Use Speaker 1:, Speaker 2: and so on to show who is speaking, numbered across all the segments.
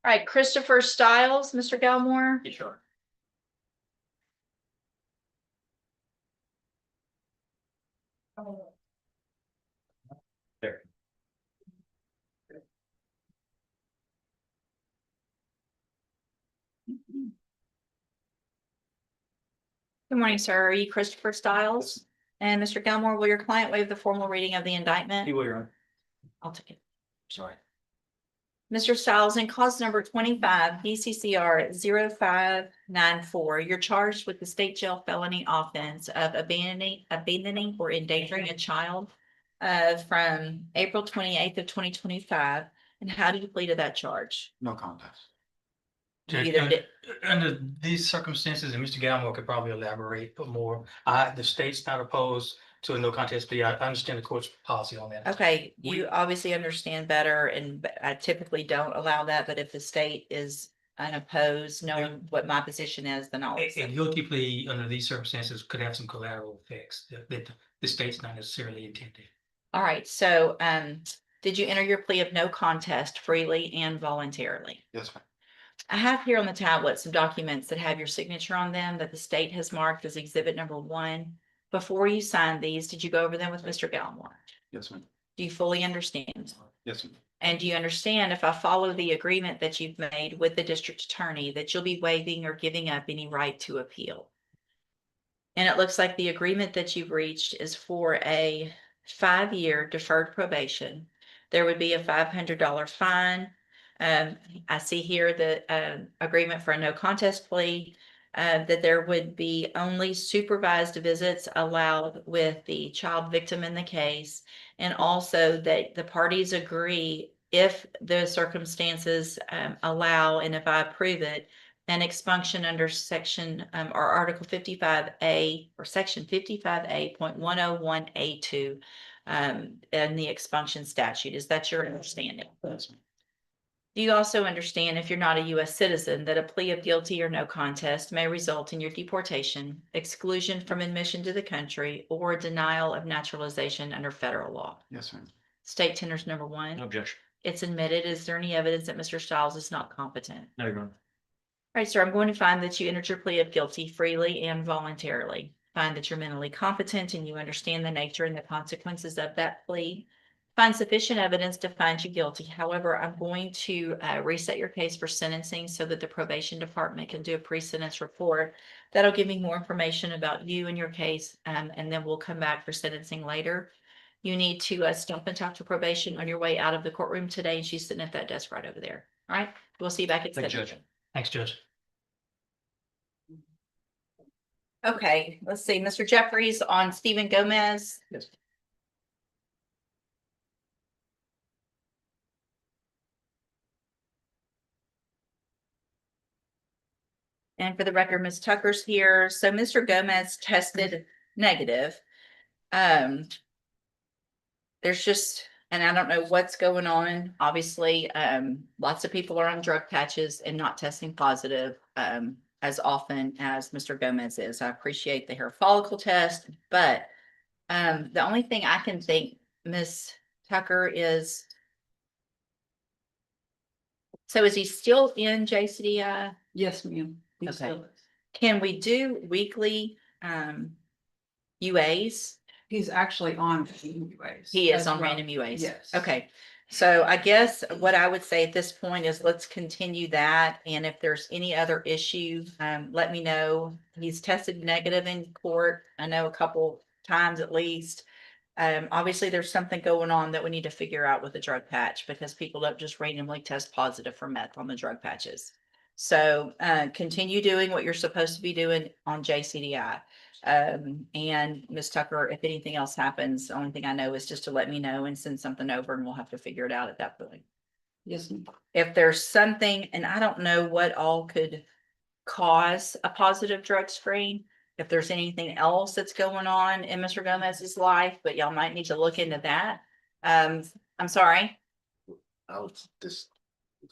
Speaker 1: All right, Christopher Stiles, Mr. Galmore.
Speaker 2: Yeah, sure. There.
Speaker 1: Good morning, sir. Are you Christopher Stiles? And Mr. Galmore, will your client waive the formal reading of the indictment?
Speaker 2: You will, Your Honor.
Speaker 1: I'll take it.
Speaker 2: Sorry.
Speaker 1: Mr. Stiles, in cause number 25, BCCR 0594, you're charged with the state jail felony offense of abandoning or endangering a child from April 28th of 2025. And how do you plead to that charge?
Speaker 2: No contest.
Speaker 1: You
Speaker 3: Judge,
Speaker 1: either did-
Speaker 3: under these circumstances, and Mr. Galmore could probably elaborate more, the state's not opposed to a no contest plea. I understand the court's policy on that.
Speaker 1: Okay, you obviously understand better, and I typically don't allow that, but if the state is unopposed, knowing what my position is, then I'll.
Speaker 3: A
Speaker 1: accept it.
Speaker 3: guilty plea under these circumstances could have some collateral effects that the state's not necessarily intending.
Speaker 1: All right, so did you enter your plea of no contest freely and voluntarily?
Speaker 2: Yes, ma'am.
Speaker 1: I have here on the tablet some documents that have your signature on them that the state has marked as exhibit number 1. Before you signed these, did you go over them with Mr. Galmore?
Speaker 2: Yes, ma'am.
Speaker 1: Do you fully understand?
Speaker 2: Yes, ma'am.
Speaker 1: And do you understand, if I follow the agreement that you've made with the district attorney, that you'll be waiving or giving up any right to appeal? And it looks like the agreement that you've reached is for a 5-year deferred probation. There would be a $500 fine. I see here the agreement for a no contest plea, that there would be only supervised visits allowed with the child victim in the case. And also that the parties agree, if the circumstances allow, and if I approve it, an expunction under section or article 55A or section 55A.101A2 in the expunction statute. Is that your understanding?
Speaker 2: Yes, ma'am.
Speaker 1: Do you also understand, if you're not a U.S. citizen, that a plea of guilty or no contest may result in your deportation, exclusion from admission to the country, or denial of naturalization under federal law?
Speaker 2: Yes, ma'am.
Speaker 1: State tenders number 1.
Speaker 2: No objection.
Speaker 1: It's admitted. Is there any evidence that Mr. Stiles is not competent?
Speaker 2: No, Your Honor.
Speaker 1: All right, sir, I'm going to find that you entered your plea of guilty freely and voluntarily. Find that you're mentally competent and you understand the nature and the consequences of that plea. Find sufficient evidence to find you guilty. However, I'm going to reset your case for sentencing so that the probation department can do a pre-sentence report. That'll give me more information about you and your case, and then we'll come back for sentencing later. You need to stop and talk to probation on your way out of the courtroom today, and she's sitting at that desk right over there. All right, we'll see you back at
Speaker 2: Thank you, Judge.
Speaker 1: sentencing.
Speaker 3: Thanks, Judge.
Speaker 1: Okay, let's see, Mr. Jeffries on Stephen Gomez.
Speaker 2: Yes.
Speaker 1: And for the record, Ms. Tucker's here. So Mr. Gomez tested negative. There's just, and I don't know what's going on. Obviously, lots of people are on drug patches and not testing positive as often as Mr. Gomez is. I appreciate the hair follicle test, but the only thing I can think, Ms. Tucker, is, so is he still in JCDI?
Speaker 4: Yes, ma'am. He
Speaker 1: Okay.
Speaker 4: still is.
Speaker 1: Can we do weekly UAs?
Speaker 4: He's actually on UAs.
Speaker 1: He is
Speaker 4: as
Speaker 1: on
Speaker 4: well.
Speaker 1: random UAs.
Speaker 4: Yes.
Speaker 1: Okay. So I guess what I would say at this point is let's continue that. And if there's any other issue, let me know. He's tested negative in court. I know a couple times at least. Obviously there's something going on that we need to figure out with the drug patch, because people don't just randomly test positive for meth on the drug patches. So continue doing what you're supposed to be doing on JCDI. And Ms. Tucker, if anything else happens, the only thing I know is just to let me know and send something over, and we'll have to figure it out at that point.
Speaker 4: Yes, ma'am.
Speaker 1: If there's something, and I don't know what all could cause a positive drug screen, if there's anything else that's going on in Mr. Gomez's life, but y'all might need to look into that. I'm sorry.
Speaker 2: I was just.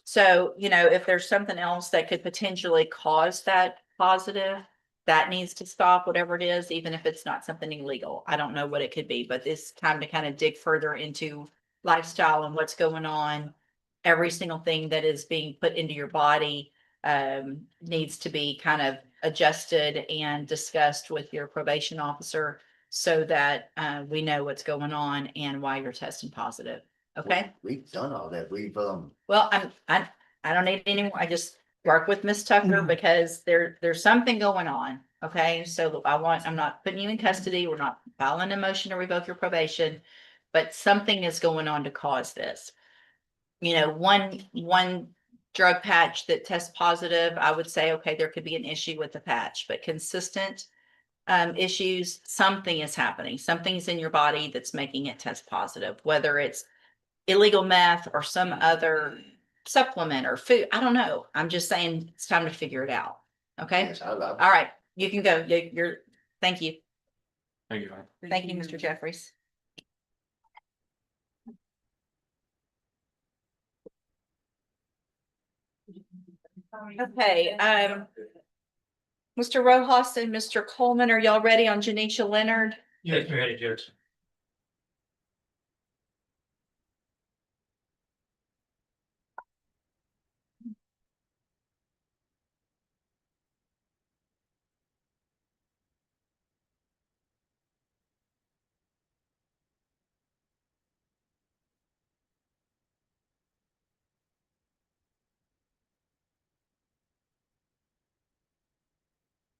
Speaker 1: So, if there's something else that could potentially cause that positive, that needs to stop, whatever it is, even if it's not something illegal. I don't know what it could be, but it's time to kind of dig further into lifestyle and what's going on every single thing that is being put into your body needs to be kind of adjusted and discussed with your probation officer so that we know what's going on and why you're testing positive. Okay?
Speaker 2: We've done all that.
Speaker 1: Well, I don't need any more. I just work with Miss Tucker because there's something going on. Okay, so I'm not putting you in custody. We're not filing a motion to revoke your probation, but something is going on to cause this. You know, one drug patch that tests positive, I would say, okay, there could be an issue with the patch, but consistent issues, something is happening. Something's in your body that's making it test positive, whether it's illegal meth or some other supplement or food. I don't know. I'm just saying it's time to figure it out. Okay.
Speaker 2: Yes,
Speaker 1: All right. You can go. You're, thank you.
Speaker 2: Thank you.
Speaker 1: Thank you, Mr. Jeffries. Okay, Mr. Rojas and Mr. Coleman, are y'all ready on Janisha Leonard?
Speaker 3: Yes, you're ready, Judge.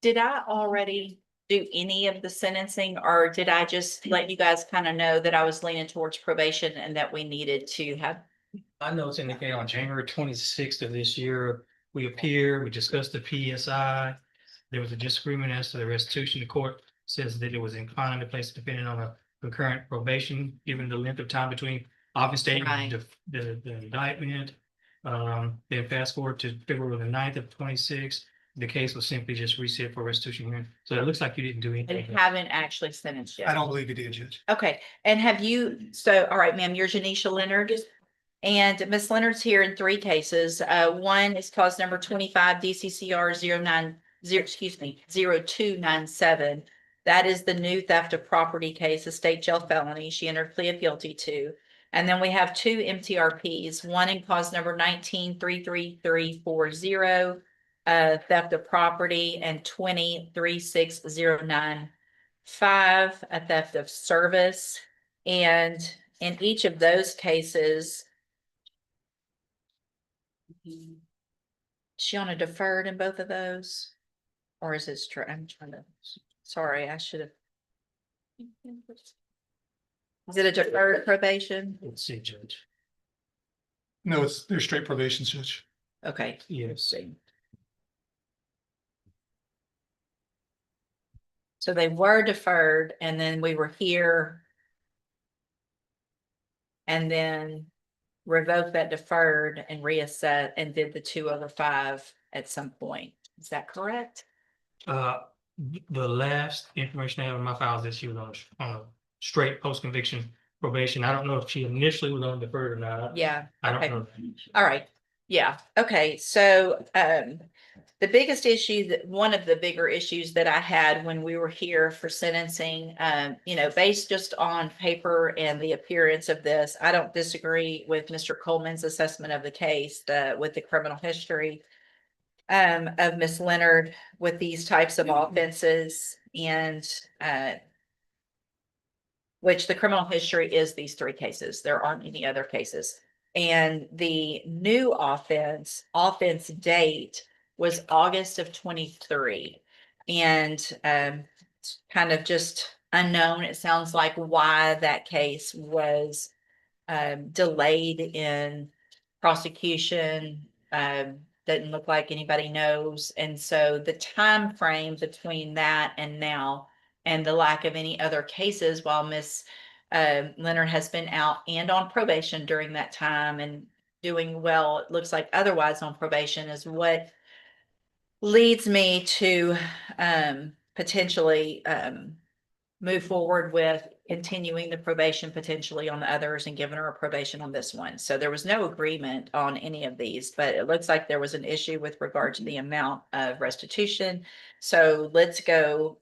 Speaker 1: Did I already do any of the sentencing or did I just let you guys kind of know that I was leaning towards probation and that we needed to have?
Speaker 3: I know it's indicated on January 26th of this year, we appeared, we discussed the PSI. There was a disagreement as to the restitution. The court says that it was inclined to place the defendant on a concurrent probation, given the length of time between office date
Speaker 1: Right.
Speaker 3: and the indictment. Then fast forward to February the 9th of 26, the case was simply just reset for restitution hearing. So it looks like you didn't do
Speaker 1: I
Speaker 3: anything.
Speaker 1: haven't actually sentenced yet.
Speaker 5: I don't believe you did, Judge.
Speaker 1: Okay, and have you, so, all right, ma'am, you're Janisha Leonard. And Miss Leonard's here in three cases. One is cause number 25 DCCR 0297. That is the new theft of property case, a state jail felony. She entered plea of guilty to. And then we have two MTRPs, one in cause number 19-33340, theft of property, and 20-36095, a theft of service. And in each of those cases, is she on a deferred in both of those? Or is it straight? I'm trying to, sorry, I should have. Is it a deferred probation?
Speaker 3: Let's see, Judge.
Speaker 5: No, they're straight probation, Judge.
Speaker 1: Okay.
Speaker 3: Yes.
Speaker 1: So they were deferred and then we were here. And then revoked that deferred and reassess and did the 2/5 at some point. Is that correct?
Speaker 3: The last information I have in my files is she was on a straight post-conviction probation. I don't know if she initially was on deferred or not.
Speaker 1: Yeah.
Speaker 3: I don't
Speaker 1: okay.
Speaker 3: know.
Speaker 1: All right. Yeah. Okay. So, the biggest issue one of the bigger issues that I had when we were here for sentencing, you know, based just on paper and the appearance of this, I don't disagree with Mr. Coleman's assessment of the case, with the criminal history of Miss Leonard with these types of offenses and, which the criminal history is these three cases. There aren't any other cases. And the new offense date was August of 23. And kind of just unknown, it sounds like, why that case was delayed in prosecution. Doesn't look like anybody knows. And so the time frame between that and now and the lack of any other cases while Miss Leonard has been out and on probation during that time and doing well, it looks like otherwise on probation, is what leads me to potentially move forward with continuing the probation potentially on the others and giving her a probation on this one. So there was no agreement on any of these, but it looks like there was an issue with regard to the amount of restitution. So let's go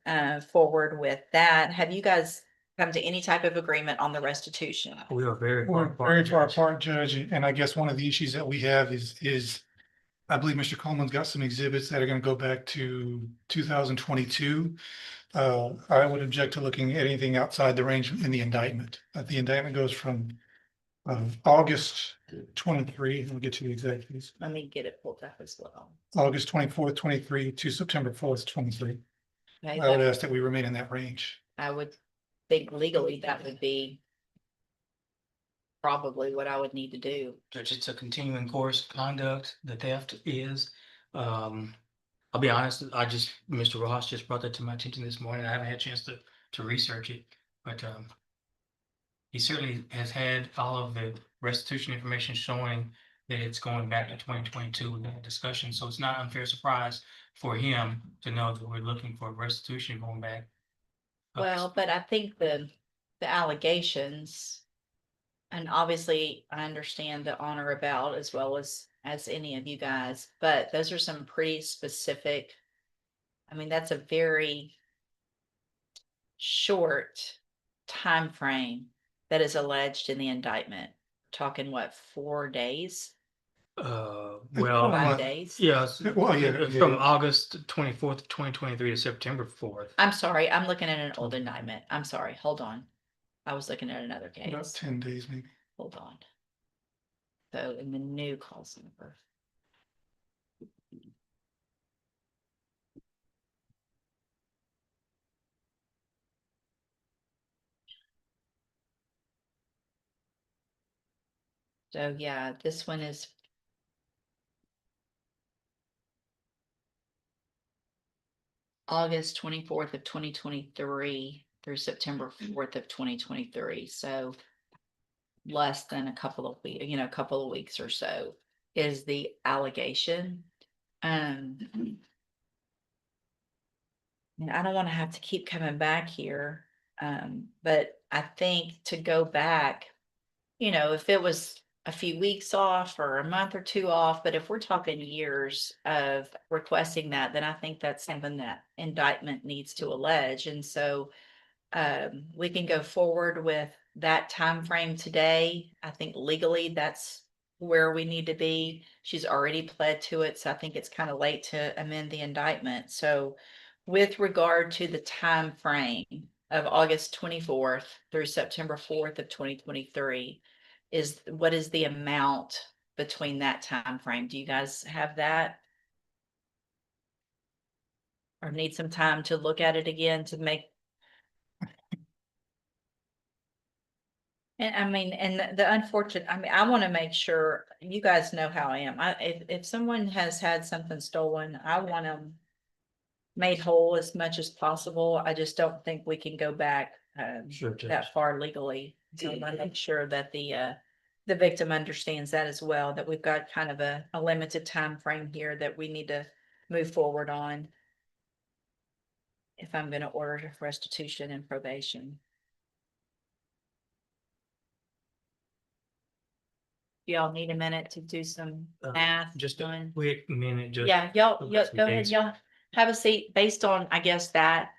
Speaker 1: forward with that. Have you guys come to any type of agreement on the restitution.
Speaker 3: We are very
Speaker 5: We're
Speaker 3: far
Speaker 5: very
Speaker 3: apart.
Speaker 5: far
Speaker 3: Judge.
Speaker 5: apart, Judge, and I guess one of the issues that we have is I believe Mr. Coleman's got some exhibits that are gonna go back to 2022. I would object to looking at anything outside the range in the indictment. The indictment goes from August 23, and we'll get to the exact dates.
Speaker 1: Let me get it pulled up as well.
Speaker 5: August 24th, 23 to September 4th, 23.
Speaker 1: Okay,
Speaker 5: I would
Speaker 1: that-
Speaker 5: ask that we remain in that range.
Speaker 1: I would think legally that would be probably what I would need to do.
Speaker 3: Judge, it's a continuing course of conduct. The theft is, I'll be honest, Mr. Ross just brought that to my attention this morning. I haven't had a chance to research it, but, he certainly has had all of the restitution information showing that it's going back to 2022 with that discussion. So it's not unfair surprise for him to know that we're looking for restitution going back.
Speaker 1: Well, but I think the allegations. And obviously, I understand the honor about as well as any of you guys, but those are some pretty specific. I mean, that's a very short time frame that is alleged in the indictment. Talking what, 4 days,
Speaker 3: Well,
Speaker 5: Uh,
Speaker 1: 5 days?
Speaker 3: yes,
Speaker 5: Well, yeah.
Speaker 3: from August 24th, 2023 to September 4th.
Speaker 1: I'm sorry, I'm looking at an old indictment. I'm sorry, hold on. I was looking at another
Speaker 5: About
Speaker 1: case.
Speaker 5: 10 days maybe.
Speaker 1: Hold on. So in the new calls number. So yeah, this one is. August 24th of 2023 through September 4th of 2023, so. Less than a couple of weeks, a couple of weeks or so is the allegation. And I don't want to have to keep coming back here. But I think to go back, if it was a few weeks off or a month or two off, but if we're talking years of requesting that, then I think that's something that indictment needs to allege. And so we can go forward with that time frame today. I think legally that's where we need to be. She's already pled to it, so I think it's kind of late to amend the indictment. So with regard to the time frame of August 24th through September 4th of 2023, what is the amount between that time frame? Do you guys have that? Or need some time to look at it again to make. And I mean, and the unfortunate, I want to make sure you guys know how I am. If someone has had something stolen, I want them made whole as much as possible. I just don't think we can go back
Speaker 3: Sure, Judge.
Speaker 1: that far legally. So I want to make sure that the victim understands that as well, that we've got kind of a limited time frame here that we need to move forward on. If I'm going to order restitution and probation. Y'all need a minute to do some math?
Speaker 3: Just a
Speaker 1: on-
Speaker 3: quick minute, just.
Speaker 1: Yeah, y'all,
Speaker 3: some
Speaker 1: go ahead,
Speaker 3: dates.
Speaker 1: y'all have a seat based on, I guess, that.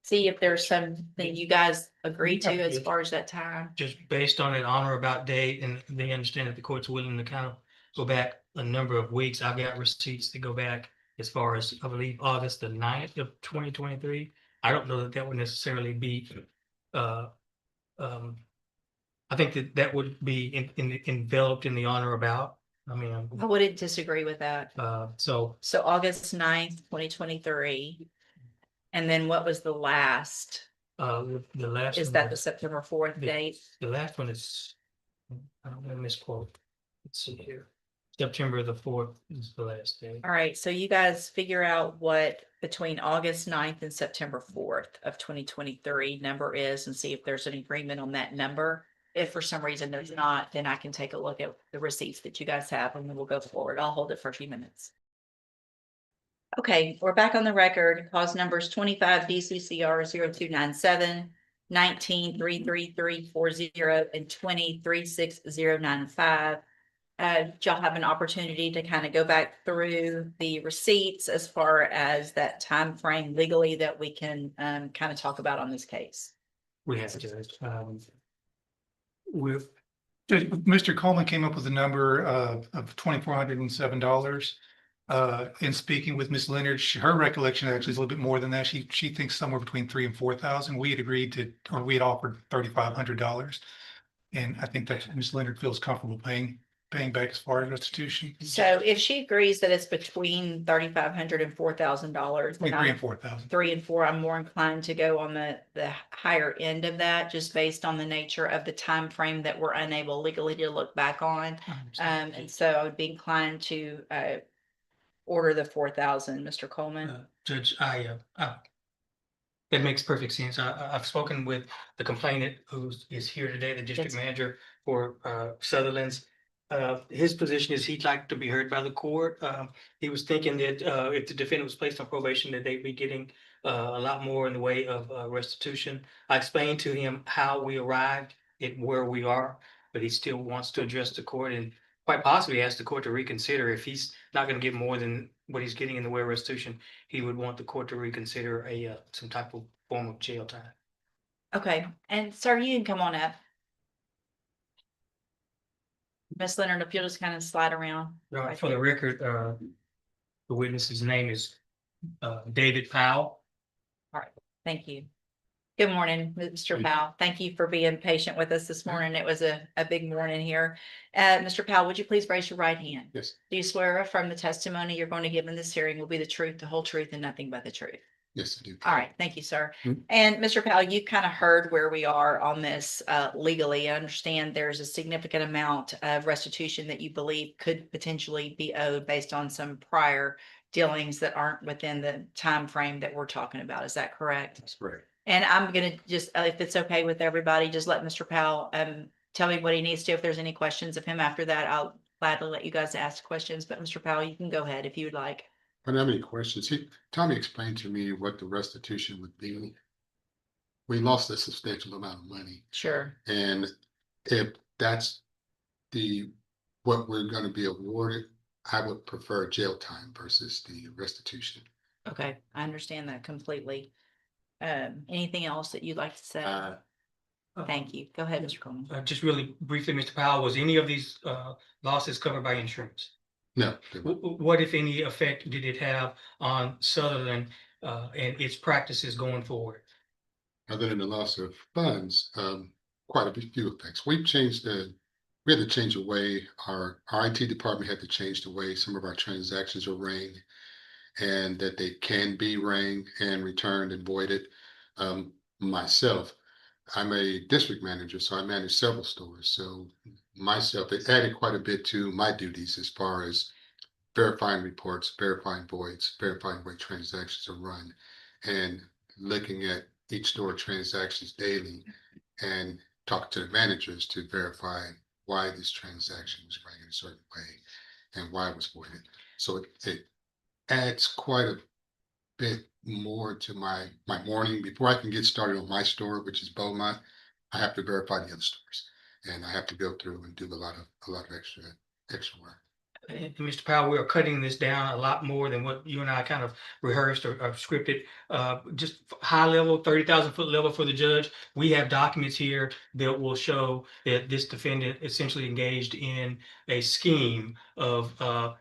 Speaker 1: See if there's something you guys agree to as far as that time.
Speaker 3: Just based on an honor about date, and they understand that the court's willing to kind of go back a number of weeks. I've got receipts that go back as far as, I believe, August the 9th of 2023. I don't know that that would necessarily be, I think that would be enveloped in the honor about. I mean,
Speaker 1: I wouldn't disagree with that.
Speaker 3: so
Speaker 1: So August 9th, 2023. And then what was the last?
Speaker 3: the last.
Speaker 1: Is
Speaker 3: one
Speaker 1: that the
Speaker 3: was-
Speaker 1: September 4th date?
Speaker 3: The last one is, I don't want to misquote. Let's see here. September the 4th is the last day.
Speaker 1: All right, so you guys figure out what between August 9th and September 4th of 2023 number is and see if there's an agreement on that number. If for some reason there's not, then I can take a look at the receipts that you guys have and then we'll go forward. I'll hold it for a few minutes. Okay, we're back on the record. Cause numbers 25 DCCR 0297, 19 33340, and 20 36095. y'all have an opportunity to kind of go back through the receipts as far as that time frame legally that we can kind of talk about on this case?
Speaker 3: We have, Judge. We're,
Speaker 5: Mr. Coleman came up with a number of $2,407. In speaking with Ms. Leonard, her recollection actually is a little bit more than that. She thinks somewhere between 3,000 and 4,000. We had agreed to, or we had offered $3,500. And I think that Ms. Leonard feels comfortable paying back as far as restitution.
Speaker 1: So if she agrees that it's between $3,500 and $4,000,
Speaker 5: Between 3,000 and 4,000.
Speaker 1: 3 and 4, I'm more inclined to go on the higher end of that, just based on the nature of the time frame that we're unable legally to look back on. And so I would be inclined to order the 4,000, Mr. Coleman.
Speaker 3: Judge, that makes perfect sense. I've spoken with the complainant who is here today, the district
Speaker 1: Yes.
Speaker 3: manager for Sutherland's. His position is he'd like to be heard by the court. He was thinking that if the defendant was placed on probation, that they'd be getting a lot more in the way of restitution. I explained to him how we arrived at where we are, but he still wants to address the court and quite possibly ask the court to reconsider. If he's not going to get more than what he's getting in the way of restitution, he would want the court to reconsider some type of form of jail time.
Speaker 1: Okay, and sir, you can come on up. Miss Leonard, if you'll just kind of slide around. right
Speaker 3: For the
Speaker 1: there.
Speaker 3: record, the witness's name is David Powell.
Speaker 1: Thank you. Good morning, Mr. Powell. Thank you for being patient with us this morning. It was a big morning here. Mr. Powell, would you please raise your right hand?
Speaker 2: Yes.
Speaker 1: Do you swear or affirm the testimony you're going to give in this hearing will be the truth, the whole truth, and nothing but the truth?
Speaker 2: Yes, I do.
Speaker 1: All right, thank you, sir.
Speaker 2: Mhm.
Speaker 1: And Mr. Powell, you kind of heard where we are on this legally. I understand there's a significant amount of restitution that you believe could potentially be owed based on some prior dealings that aren't within the time frame that we're talking about. Is that correct?
Speaker 2: That's correct.
Speaker 1: And I'm gonna just, if it's okay with everybody, just let Mr. Powell tell me what he needs to. If there's any questions of him after that, I'll gladly let you guys ask questions. But Mr. Powell, you can go ahead if you would like.
Speaker 6: I don't have any questions. Tommy explained to me what the restitution would be. We lost a substantial amount of money,
Speaker 1: Sure.
Speaker 6: and if that's what we're going to be awarded, I would prefer jail time versus the restitution.
Speaker 1: Okay, I understand that completely. Anything else that you'd like to say? Thank you. Go ahead, Mr. Coleman.
Speaker 3: Just really briefly, Mr. Powell, was any of these losses covered by insurance?
Speaker 6: No, they weren't.
Speaker 3: What, if any, effect did it have on Sutherland and its practices going forward?
Speaker 6: Other than the loss of funds, quite a few effects. We had to change the way our IT department had to change the way some of our transactions are ran, and that they can be rang and returned and voided. Myself, I'm a district manager, so I manage several stores. So myself, it added quite a bit to my duties as far as verifying reports, verifying voids, verifying where transactions are run, and looking at each store transactions daily and talk to the managers to verify why this transaction was run in a certain way and why it was voided. So it adds quite a bit more to my morning. Before I can get started on my store, which is Beaumont, I have to verify the other stores, and I have to go through and do a lot of extra work.
Speaker 3: And Mr. Powell, we are cutting this down a lot more than what you and I kind of rehearsed or scripted. Just high level, 30,000-foot level for the judge. We have documents here that will show that this defendant essentially engaged in a scheme of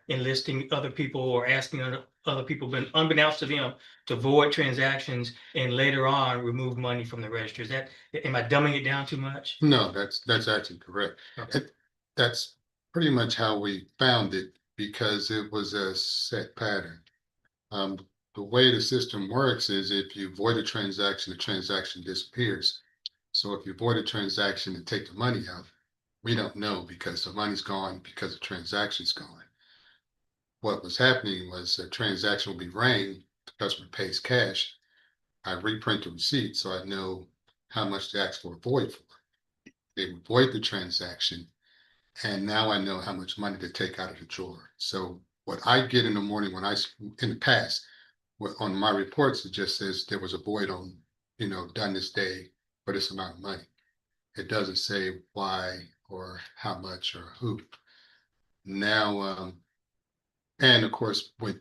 Speaker 3: enlisting other people or asking other people, but unbeknownst to them, to void transactions and later on remove money from the register. Am I dumbing it down too much?
Speaker 6: No, that's actually correct.
Speaker 3: Okay.
Speaker 6: That's pretty much how we found it, because it was a set pattern. The way the system works is if you void a transaction, the transaction disappears. So if you void a transaction and take the money out, we don't know because the money's gone, because the transaction's gone. What was happening was a transaction will be rang, the customer pays cash. I reprint the receipt so I know how much to ask for a void for. They would void the transaction, and now I know how much money to take out of the drawer. So what I get in the morning in the past, on my reports, it just says there was a void on, done this day for this amount of money. It doesn't say why or how much or who. Now, and of course, with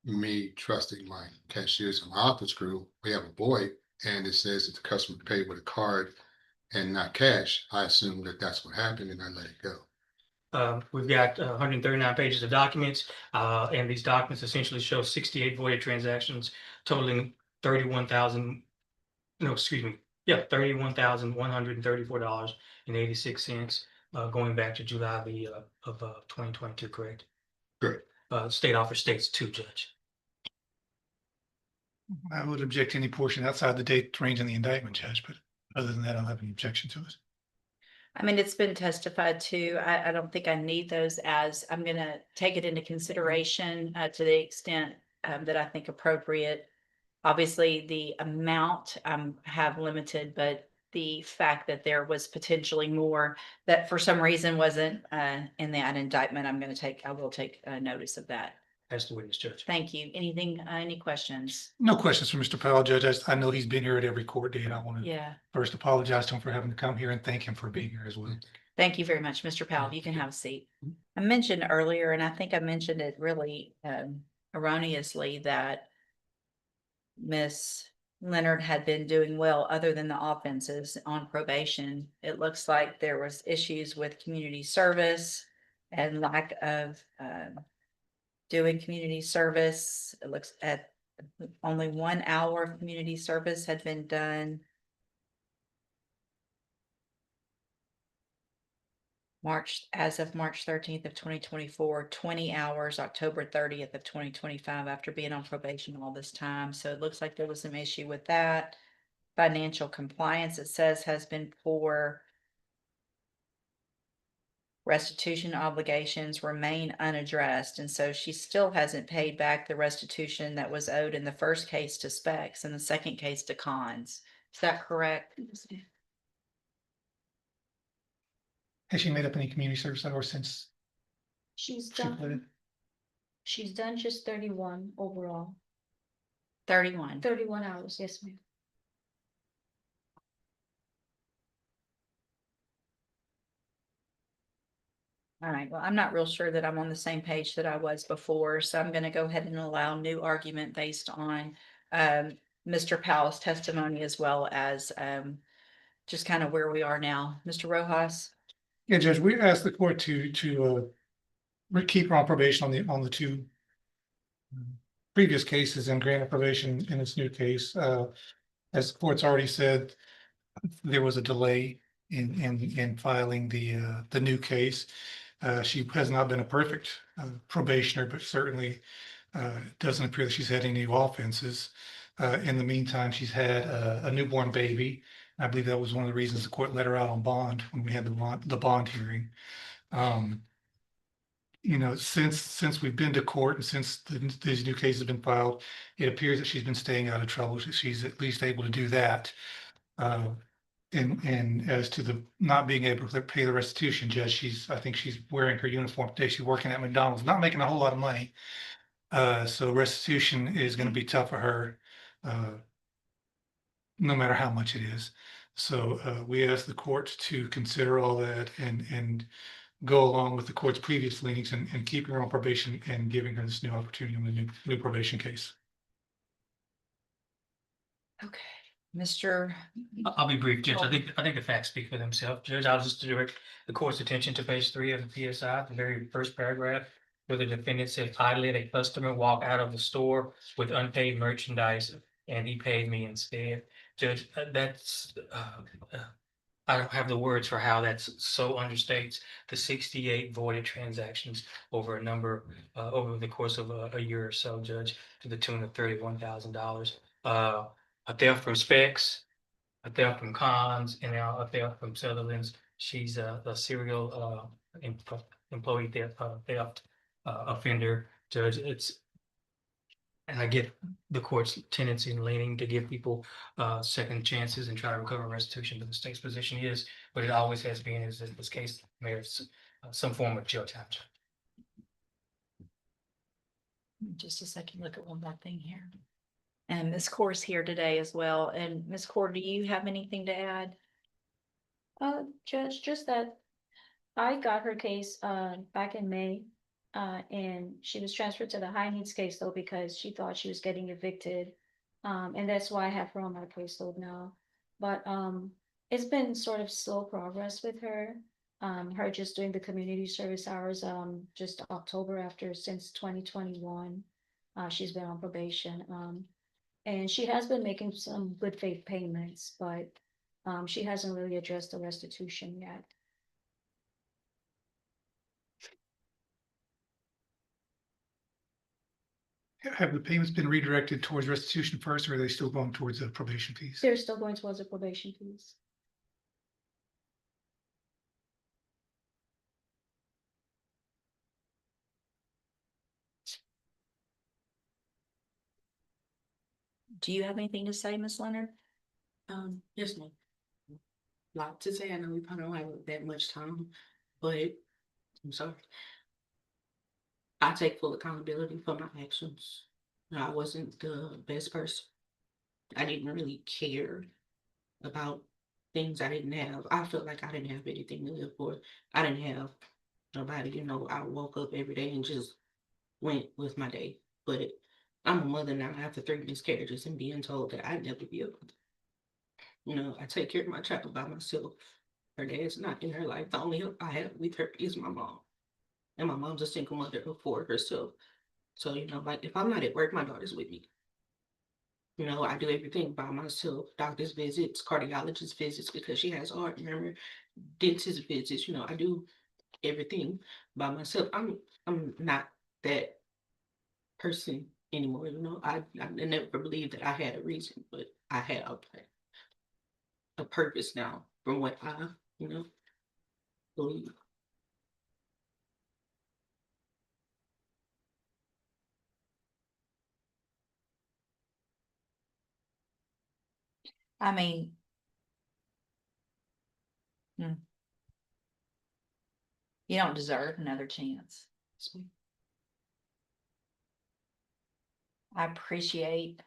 Speaker 6: me trusting my cashiers and my office crew, we have a void and it says that the customer paid with a card and not cash. I assume that that's what happened and I let it go.
Speaker 3: We've got 139 pages of documents, and these documents essentially show 68 voided transactions totaling 31,000, no, excuse me, yeah, $31,134.86, going back to July of 2022, correct?
Speaker 6: Correct.
Speaker 3: State offers states too, Judge.
Speaker 5: I would object to any portion outside the date range in the indictment, Judge, but other than that, I don't have any objection to it.
Speaker 1: I mean, it's been testified to. I don't think I need those as I'm gonna take it into consideration to the extent that I think appropriate. Obviously, the amount have limited, but the fact that there was potentially more that for some reason wasn't in that indictment, I will take notice of that.
Speaker 3: That's the witness, Judge.
Speaker 1: Thank you. Anything, any questions?
Speaker 5: No questions for Mr. Powell, Judge. I know he's been here at every court date. I want to
Speaker 1: Yeah.
Speaker 5: first apologize to him for having to come here and thank him for being here as well.
Speaker 1: Thank you very much, Mr. Powell. You can have a seat. I mentioned earlier, and I think I mentioned it really erroneously, that Miss Leonard had been doing well other than the offenses on probation. It looks like there was issues with community service and lack of doing community service. It looks at only 1 hour of community service had been done. As of March 13th of 2024, 20 hours, October 30th of 2025, after being on probation all this time. So it looks like there was some issue with that. Financial compliance, it says, has been poor. Restitution obligations remain unaddressed, and so she still hasn't paid back the restitution that was owed in the first case to Specs and the second case to Cons. Is that correct?
Speaker 5: Has she made up any community service hours since
Speaker 7: She's
Speaker 5: she put it?
Speaker 7: done, she's done just 31 overall,
Speaker 1: 31.
Speaker 7: 31 hours, yes, ma'am.
Speaker 1: All right, well, I'm not real sure that I'm on the same page that I was before, so I'm gonna go ahead and allow new argument based on Mr. Powell's testimony as well as just kind of where we are now. Mr. Rojas?
Speaker 5: Yeah, Judge, we asked the court to keep her on probation on the two previous cases and grant probation in this new case. As the court's already said, there was a delay in filing the new case. She has not been a perfect probationer, but certainly doesn't appear that she's had any new offenses. In the meantime, she's had a newborn baby. I believe that was one of the reasons the court let her out on bond when we had the bond hearing. You know, since we've been to court and since these new cases have been filed, it appears that she's been staying out of trouble. She's at least able to do that. And as to the not being able to pay the restitution, Judge, I think she's wearing her uniform today. She's working at McDonald's, not making a whole lot of money. So restitution is going to be tough for her, no matter how much it is. So we ask the court to consider all that and go along with the court's previous leanings and keeping her on probation and giving her this new opportunity on the new probation case.
Speaker 1: Okay, Mr.
Speaker 3: I'll be brief, Judge. I think the facts speak for themselves. Judge, I'll just direct the court's attention to page 3 of the PSI, the very first paragraph, where the defendant said, "I let a customer walk out of the store with unpaid merchandise, and he paid me instead." Judge, I don't have the words for how that's so understates the 68 voided transactions over a number, over the course of a year or so, Judge, to the tune of $31,000. A theft from Specs, a theft from Cons, and now a theft from Sutherland's. She's a serial employee theft offender, Judge. And I get the court's tendency and leaning to give people second chances and try to recover restitution, but the state's position is, but it always has been, is that this case merits some form of jail time.
Speaker 1: Just a second, look at one more thing here. And Ms. Core's here today as well. And Ms. Core, do you have anything to add?
Speaker 7: Judge, just that I got her case back in May. And she was transferred to the high needs caseload because she thought she was getting evicted. And that's why I have her on my caseload now. But it's been sort of slow progress with her. Her just doing the community service hours just October after since 2021. She's been on probation. And she has been making some good faith payments, but she hasn't really addressed the restitution yet.
Speaker 5: Have the payments been redirected towards restitution first, or are they still going towards the probation fees?
Speaker 7: They're still going towards the probation fees.
Speaker 1: Do you have anything to say, Ms. Leonard?
Speaker 8: Yes, ma'am. Lot to say, I know we probably don't have that much time, but I'm sorry. I take full accountability for my actions. I wasn't the best person. I didn't really care about things I didn't have. I felt like I didn't have anything to live for. I didn't have nobody, I woke up every day and just went with my day. But I'm a mother now after 3 miscarriages and being told that I'd never be able to. I take care of my child by myself. Her dad's not in her life. The only help I have with her is my mom. And my mom's a single mother of 4 herself. So, like if I'm not at work, my daughter's with me. I do everything by myself. Doctor's visits, cardiologist visits because she has heart murmur, dentist visits, I do everything by myself. I'm not that person anymore, I never believed that I had a reason, but I have a purpose now from what I, believe.
Speaker 1: I mean. You don't deserve another chance. I appreciate,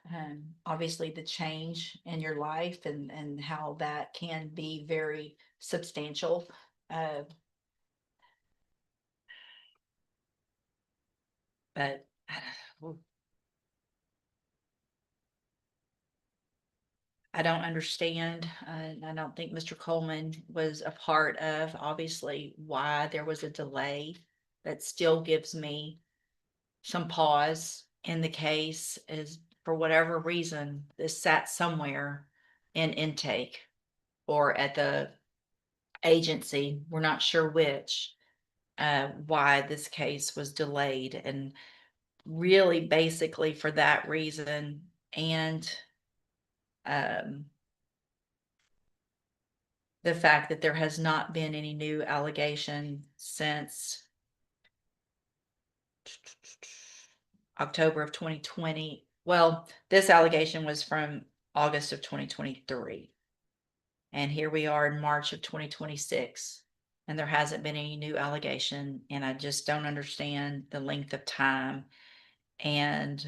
Speaker 1: obviously the change in your life and how that can be very substantial. But I don't understand. I don't think Mr. Coleman was a part of, obviously, why there was a delay. That still gives me some pause in the case is for whatever reason, this sat somewhere in intake or at the agency. We're not sure which, why this case was delayed, and really basically for that reason. And the fact that there has not been any new allegation since October of 2020. Well, this allegation was from August of 2023. And here we are in March of 2026. And there hasn't been any new allegation. And I just don't understand the length of time. And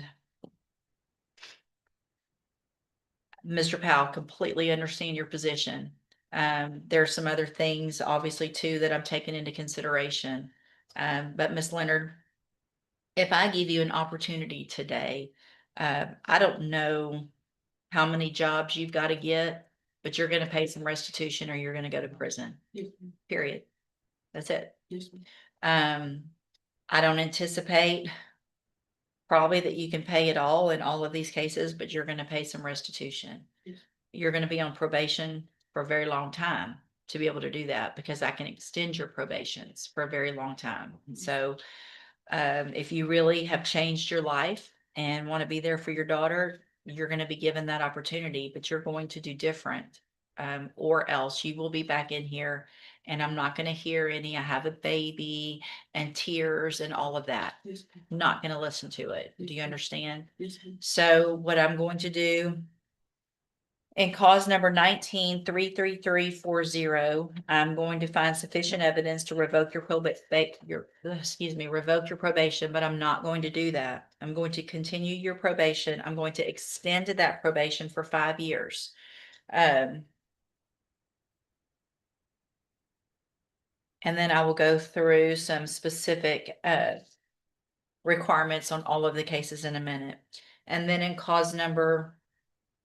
Speaker 1: Mr. Powell, completely understand your position. There are some other things, obviously, too, that I'm taking into consideration. But Ms. Leonard, if I give you an opportunity today, I don't know how many jobs you've got to get, but you're going to pay some restitution or you're going to go to prison.
Speaker 8: Yes,
Speaker 1: Period. That's it.
Speaker 8: yes,
Speaker 1: I don't anticipate probably that you can pay it all in all of these cases, but you're going to pay some restitution.
Speaker 8: Yes.
Speaker 1: You're going to be on probation for a very long time to be able to do that, because I can extend your probations for a very long time. And so if you really have changed your life and want to be there for your daughter, you're going to be given that opportunity, but you're going to do different. Or else you will be back in here and I'm not going to hear any, I have a baby and tears and all of that.
Speaker 8: yes,
Speaker 1: Not going to listen to it. Do you understand?
Speaker 8: yes,
Speaker 1: So what I'm going to do in cause number 19-33340, I'm going to find sufficient evidence to revoke your revoke your probation, but I'm not going to do that. I'm going to continue your probation. I'm going to extend that probation for 5 years. And then I will go through some specific requirements on all of the cases in a minute. And then in cause number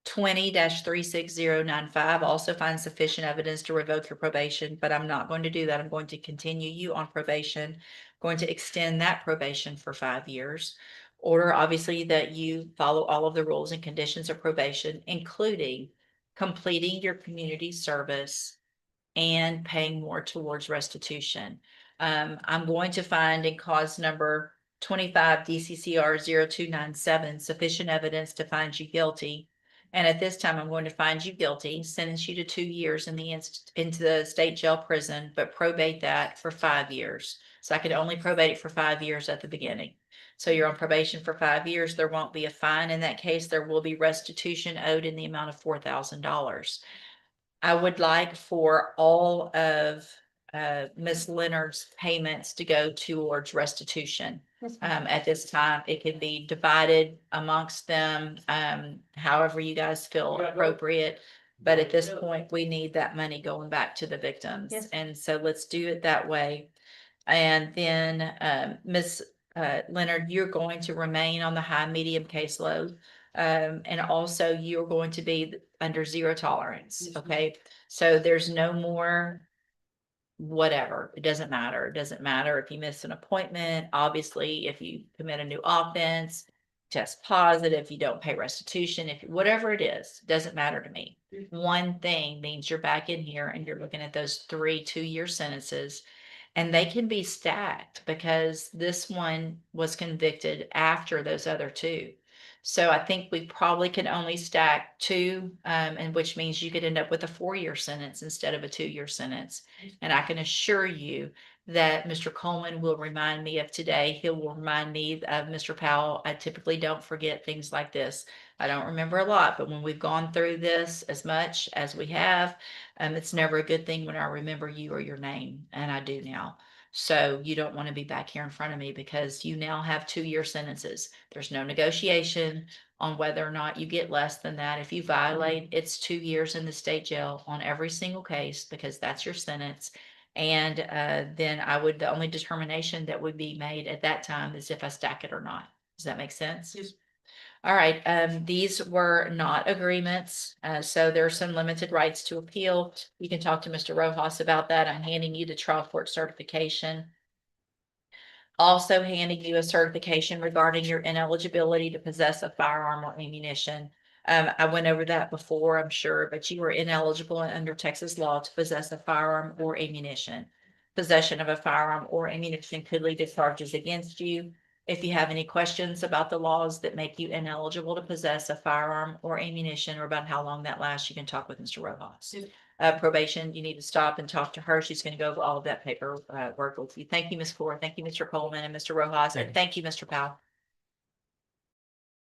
Speaker 1: 20-36095, also find sufficient evidence to revoke your probation, but I'm not going to do that. I'm going to continue you on probation, going to extend that probation for 5 years. Order obviously that you follow all of the rules and conditions of probation, including completing your community service and paying more towards restitution. I'm going to find in cause number 25 DCCR 0297 sufficient evidence to find you guilty. And at this time, I'm going to find you guilty, sentence you to 2 years in into the state jail prison, but probate that for 5 years. So I could only probate it for 5 years at the beginning. So you're on probation for 5 years. There won't be a fine in that case. There will be restitution owed in the amount of $4,000. I would like for all of Ms. Leonard's payments to go towards restitution. At this time, it can be divided amongst them, however you guys feel appropriate. But at this point, we need that money going back to the victims.
Speaker 7: Yes.
Speaker 1: And so let's do it that way. And then, Ms. Leonard, you're going to remain on the high medium caseload. And also you're going to be under zero tolerance,
Speaker 8: Yes, ma'am.
Speaker 1: okay? So there's no more whatever. It doesn't matter. It doesn't matter if you miss an appointment. Obviously, if you commit a new offense, test positive, you don't pay restitution, if whatever it is, doesn't matter to me. One thing means you're back in here and you're looking at those 3 2-year sentences. And they can be stacked because this one was convicted after those other 2. So I think we probably can only stack 2, and which means you could end up with a 4-year sentence instead of a 2-year sentence. And I can assure you that Mr. Coleman will remind me of today. He will remind me of Mr. Powell. I typically don't forget things like this. I don't remember a lot, but when we've gone through this as much as we have, it's never a good thing when I remember you or your name, and I do now. So you don't want to be back here in front of me because you now have 2-year sentences. There's no negotiation on whether or not you get less than that. If you violate, it's 2 years in the state jail on every single case because that's your sentence. And then the only determination that would be made at that time is if I stack it or not. Does that make sense?
Speaker 8: Yes.
Speaker 1: All right, these were not agreements, so there are some limited rights to appeal. You can talk to Mr. Rojas about that. I'm handing you the trial court certification. Also handing you a certification regarding your ineligibility to possess a firearm or ammunition. I went over that before, I'm sure, but you were ineligible under Texas law to possess a firearm or ammunition. Possession of a firearm or ammunition could lead to charges against you. If you have any questions about the laws that make you ineligible to possess a firearm or ammunition or about how long that lasts, you can talk with Mr. Rojas. Probation, you need to stop and talk to her. She's going to go over all of that paper work with you. Thank you, Ms. Core. Thank you, Mr. Coleman and Mr. Rojas. And thank you, Mr. Powell.